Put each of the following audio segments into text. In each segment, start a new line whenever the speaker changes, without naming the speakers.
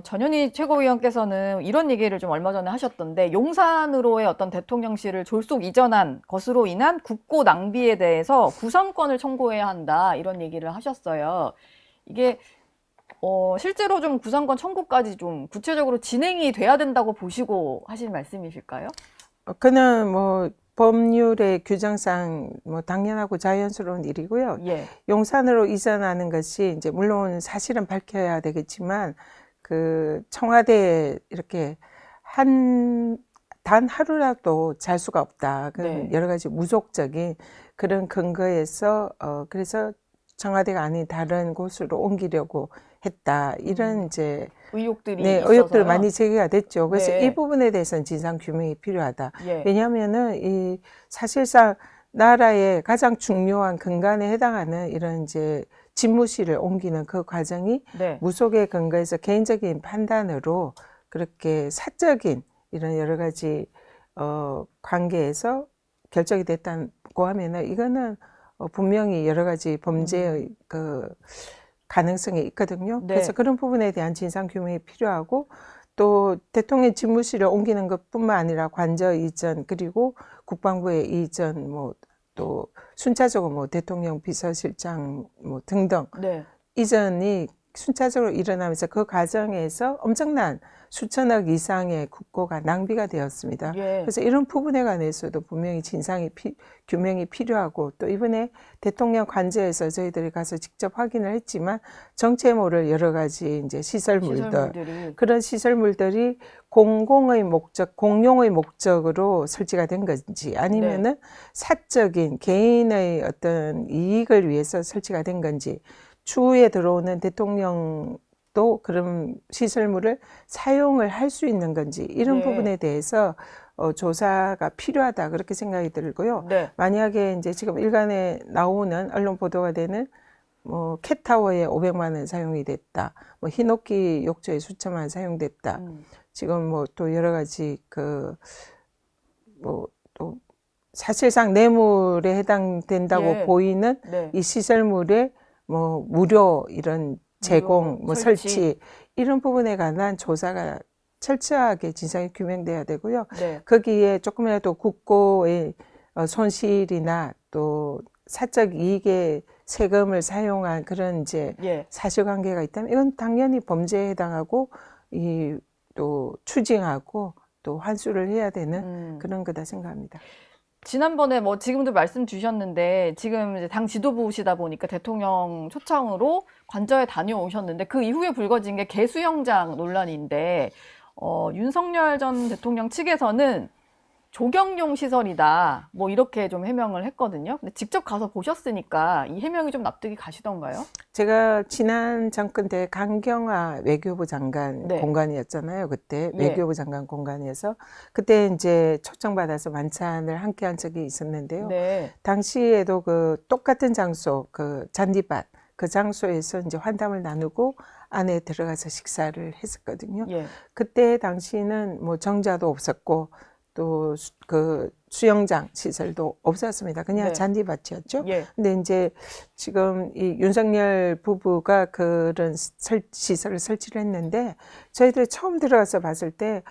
전현희 최고위원께서는 이런 얘기를 좀 얼마 전에 하셨던데, 용산으로의 어떤 대통령실을 졸속 이전한 것으로 인한 국고 낭비에 대해서 구성권을 청구해야 한다, 이런 얘기를 하셨어요. 이게 실제로 좀 구성권 청구까지 좀 구체적으로 진행이 돼야 된다고 보시고 하신 말씀이실까요?
그는 뭐 법률의 규정상 뭐 당연하고 자연스러운 일이고요.
예.
용산으로 이전하는 것이 이제 물론 사실은 밝혀야 되겠지만 그 청와대에 이렇게 단 하루라도 잘 수가 없다. 그런
네.
여러 가지 무속적인 그런 근거에서 그래서 청와대가 아닌 다른 곳으로 옮기려고 했다. 이런 이제
의혹들이
네,
있어서요.
의혹들 많이 제기가 됐죠. 그래서 이
네.
부분에 대해서는 진상 규명이 필요하다.
예.
왜냐하면은 이 사실상 나라의 가장 중요한 근간에 해당하는 이런 이제 집무실을 옮기는 그 과정이
네.
무속에 근거해서 개인적인 판단으로 그렇게 사적인 이런 여러 가지 관계에서 결정이 됐다고 하면은 이거는 분명히 여러 가지 범죄의 그 가능성이 있거든요.
네.
그래서 그런 부분에 대한 진상 규명이 필요하고 또 대통령 집무실을 옮기는 것뿐만 아니라 관저 이전 그리고 국방부의 이전 뭐 또 순차적으로 뭐 대통령 비서실장 뭐 등등
네.
이전이 순차적으로 일어나면서 그 과정에서 엄청난 수천억 이상의 국고가 낭비가 되었습니다.
예.
그래서 이런 부분에 관해서도 분명히 규명이 필요하고 또 이번에 대통령 관저에서 저희들이 가서 직접 확인을 했지만 정체 모를 여러 가지 이제
시설물들이.
그런 시설물들이 공용의 목적으로 설치가 된 건지 아니면은 사적인 개인의 어떤 이익을 위해서 설치가 된 건지 추후에 들어오는 대통령도 그런 시설물을 사용을 할 수 있는 건지 이런
예.
부분에 대해서 조사가 필요하다 그렇게 생각이 들고요.
네.
만약에 이제 지금 일간에 나오는 언론 보도가 되는 뭐 캣타워에 500만 원 사용이 됐다. 뭐 히노키 욕조에 수천만 원 사용됐다. 지금 뭐 또 여러 가지 그 뭐 또 사실상 뇌물에 해당된다고
예.
보이는
네.
이 시설물의 뭐 무료 이런 제공, 뭐 설치 이런 부분에 관한 조사가 철저하게 진상이 규명돼야 되고요.
네.
거기에 조금이라도 국고의 손실이나 또 사적 이익의 세금을 사용한 그런 이제
예.
사실관계가 있다면 이건 당연히 범죄에 해당하고 이 또 추징하고 또 환수를 해야 되는 그런 거다 생각합니다.
지난번에 뭐 지금도 말씀 주셨는데 지금 이제 당 지도부시다 보니까 대통령 초청으로 관저에 다녀오셨는데 그 이후에 불거진 게 개수영장 논란인데 윤석열 전 대통령 측에서는 조경용 시설이다 뭐 이렇게 좀 해명을 했거든요. 근데 직접 가서 보셨으니까 이 해명이 좀 납득이 가시던가요?
제가 지난 정권 때 강경화 외교부 장관
네.
공간이었잖아요. 그때
예.
외교부 장관 공간이어서 그때 이제 초청받아서 만찬을 함께 한 적이 있었는데요.
네.
당시에도 그 똑같은 장소, 그 잔디밭, 그 장소에서 이제 환담을 나누고 안에 들어가서 식사를 했었거든요.
예.
그때 당시는 뭐 정자도 없었고 또 그 수영장 시설도 없었습니다. 그냥
네.
잔디밭이었죠.
예.
근데 이제 지금 이 윤석열 부부가 그런 시설을 설치를 했는데 저희들이 처음 들어가서 봤을 때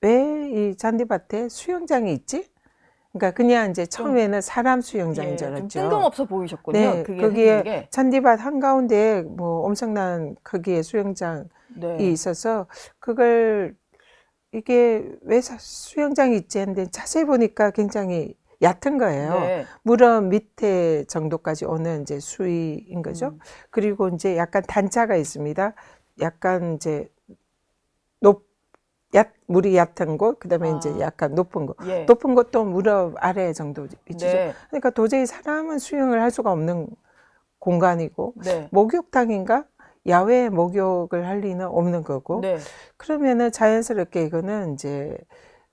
왜 이 잔디밭에 수영장이 있지? 그러니까 그냥 이제 처음에는 사람 수영장인 줄
좀
알았죠.
뜬금없어 보이셨군요.
네,
그게
거기에
생긴 게.
잔디밭 한가운데에 뭐 엄청난 크기의 수영장이
네.
있어서 그걸 이게 왜 수영장이 있지 했는데 자세히 보니까 굉장히 얕은 거예요.
네.
무릎 밑에 정도까지 오는 이제 수위인 거죠. 그리고 이제 약간 단차가 있습니다. 약간 이제 물이 얕은 곳, 그다음에 이제 약간 높은 곳.
예.
높은 곳도 무릎 아래 정도 위치죠.
네.
그러니까 도저히 사람은 수영을 할 수가 없는 공간이고
네.
목욕탕인가? 야외 목욕을 할 리는 없는 거고
네.
그러면은 자연스럽게 이거는 이제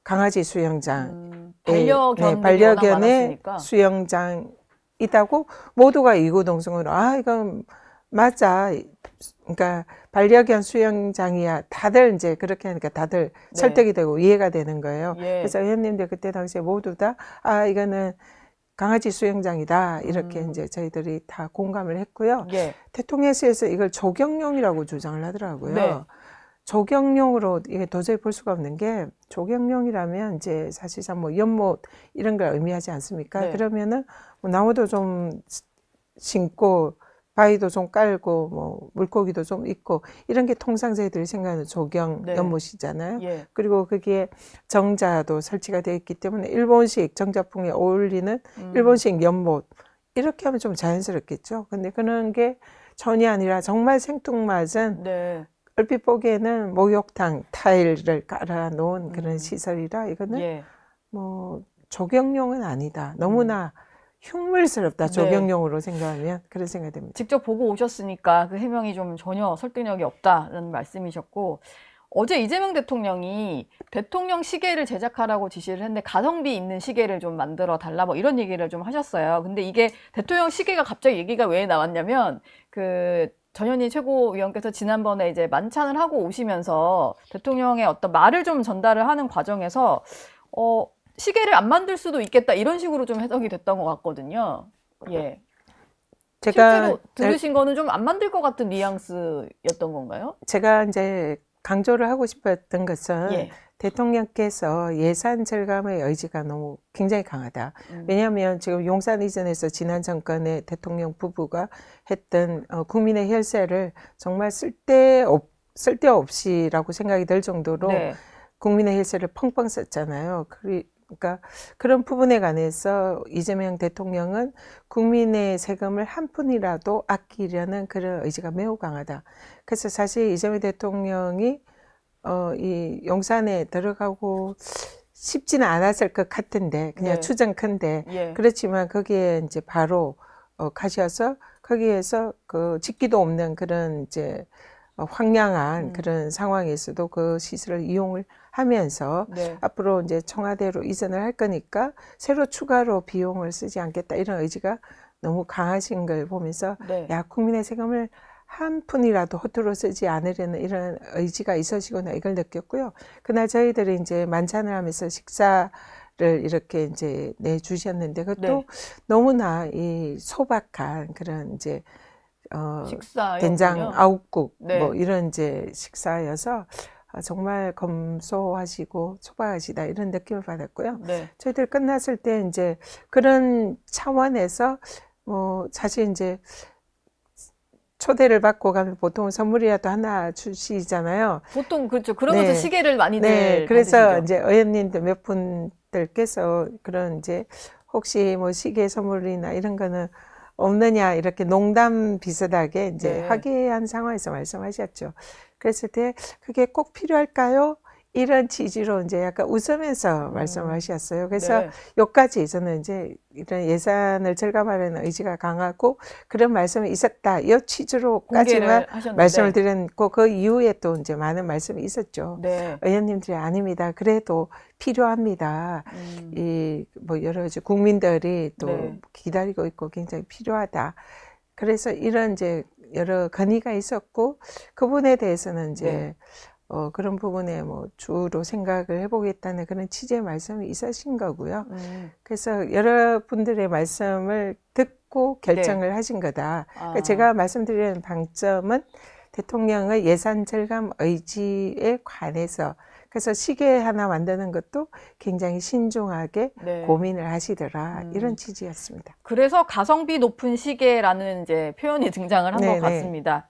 강아지 수영장
반려견의
수영장이다고 모두가 이구동성으로 이건 맞아. 그러니까 반려견 수영장이야. 다들 이제 그렇게 하니까 다들 설득이 되고 이해가 되는 거예요.
예.
그래서 의원님들 그때 당시에 모두 다 이거는 강아지 수영장이다. 이렇게 이제 저희들이 다 공감을 했고요.
예.
대통령실에서 이걸 조경용이라고 주장을 하더라고요.
네.
조경용으로 이게 도저히 볼 수가 없는 게 조경용이라면 이제 사실상 뭐 연못 이런 걸 의미하지 않습니까?
네.
그러면은 뭐 나무도 좀 심고 바위도 좀 깔고 뭐 물고기도 좀 있고 이런 게 통상 저희들이 생각하는 조경
네.
연못이잖아요.
예.
그리고 거기에 정자도 설치가 되어 있기 때문에 일본식 정자풍에 어울리는 일본식 연못 이렇게 하면 좀 자연스럽겠죠. 근데 그런 게 전혀 아니라 정말 생뚱맞은
네.
얼핏 보기에는 목욕탕 타일을 깔아 놓은 그런 시설이라 이거는
예.
뭐 조경용은 아니다. 너무나 흉물스럽다.
네.
조경용으로 생각하면 그런 생각이 듭니다.
직접 보고 오셨으니까 그 해명이 좀 전혀 설득력이 없다라는 말씀이셨고, 어제 이재명 대통령이 대통령 시계를 제작하라고 지시를 했는데 가성비 있는 시계를 좀 만들어 달라 뭐 이런 얘기를 좀 하셨어요. 근데 이게 대통령 시계가 갑자기 얘기가 왜 나왔냐면 그 전현희 최고위원께서 지난번에 이제 만찬을 하고 오시면서 대통령의 어떤 말을 좀 전달을 하는 과정에서 시계를 안 만들 수도 있겠다 이런 식으로 좀 해석이 됐던 것 같거든요. 예.
제가
실제로 들으신 거는 좀 안 만들 것 같은 뉘앙스였던 건가요?
제가 이제 강조를 하고 싶었던 것은
예.
대통령께서 예산 절감의 의지가 너무 굉장히 강하다. 왜냐하면 지금 용산 이전에서 지난 정권의 대통령 부부가 했던 국민의 혈세를 정말 쓸데없이라고 생각이 들 정도로
네.
국민의 혈세를 펑펑 썼잖아요. 그러니까 그런 부분에 관해서 이재명 대통령은 국민의 세금을 한 푼이라도 아끼려는 그런 의지가 매우 강하다. 그래서 사실 이재명 대통령이 이 용산에 들어가고 쉽지는 않았을 것 같은데 그냥
네.
추정컨대
예.
그렇지만 거기에 이제 바로 가셔서 거기에서 그 짓기도 없는 그런 이제 황량한 그런 상황에서도 그 시설을 이용을 하면서
네.
앞으로 이제 청와대로 이전을 할 거니까 새로 추가로 비용을 쓰지 않겠다 이런 의지가 너무 강하신 걸 보면서
네.
야 국민의 세금을 한 푼이라도 허투루 쓰지 않으려는 이런 의지가 있으시구나 이걸 느꼈고요. 그날 저희들이 이제 만찬을 하면서 식사를 이렇게 이제 내주셨는데 그것도
네.
너무나 이 소박한 그런 이제
식사였군요.
된장 아욱국
네.
뭐 이런 이제 식사여서 정말 검소하시고 소박하시다 이런 느낌을 받았고요.
네.
저희들 끝났을 때 이제 그런 차원에서 뭐 사실 이제 초대를 받고 가면 보통 선물이라도 하나 주시잖아요.
보통 그렇죠. 그러면서
네.
시계를 많이들
네, 그래서
받으시죠.
이제 의원님들 몇 분들께서 그런 이제 혹시 뭐 시계 선물이나 이런 거는 없느냐 이렇게 농담 비슷하게 이제
네.
화기애애한 상황에서 말씀하셨죠. 그랬을 때 그게 꼭 필요할까요? 이런 취지로 이제 약간 웃으면서 말씀을 하셨어요. 그래서
네.
여기까지 저는 이제 이런 예산을 절감하려는 의지가 강하고 그런 말씀이 있었다. 이 취지로까지만
공개를 하셨는데.
말씀을 드렸고 그 이후에 또 이제 많은 말씀이 있었죠.
네.
의원님들이 아닙니다. 그래도 필요합니다. 이 뭐 여러 가지 국민들이 또
네.
기다리고 있고 굉장히 필요하다. 그래서 이런 이제 여러 건의가 있었고 그분에 대해서는 이제
네.
그런 부분에 뭐 주로 생각을 해보겠다는 그런 취지의 말씀이 있으신 거고요. 그래서 여러분들의 말씀을 듣고 결정을 하신 거다. 그러니까 제가 말씀드리는 방점은 대통령의 예산 절감 의지에 관해서 그래서 시계 하나 만드는 것도 굉장히 신중하게
네.
고민을 하시더라 이런 취지였습니다.
그래서 가성비 높은 시계라는 이제 표현이 등장을 한 것
네네.
같습니다.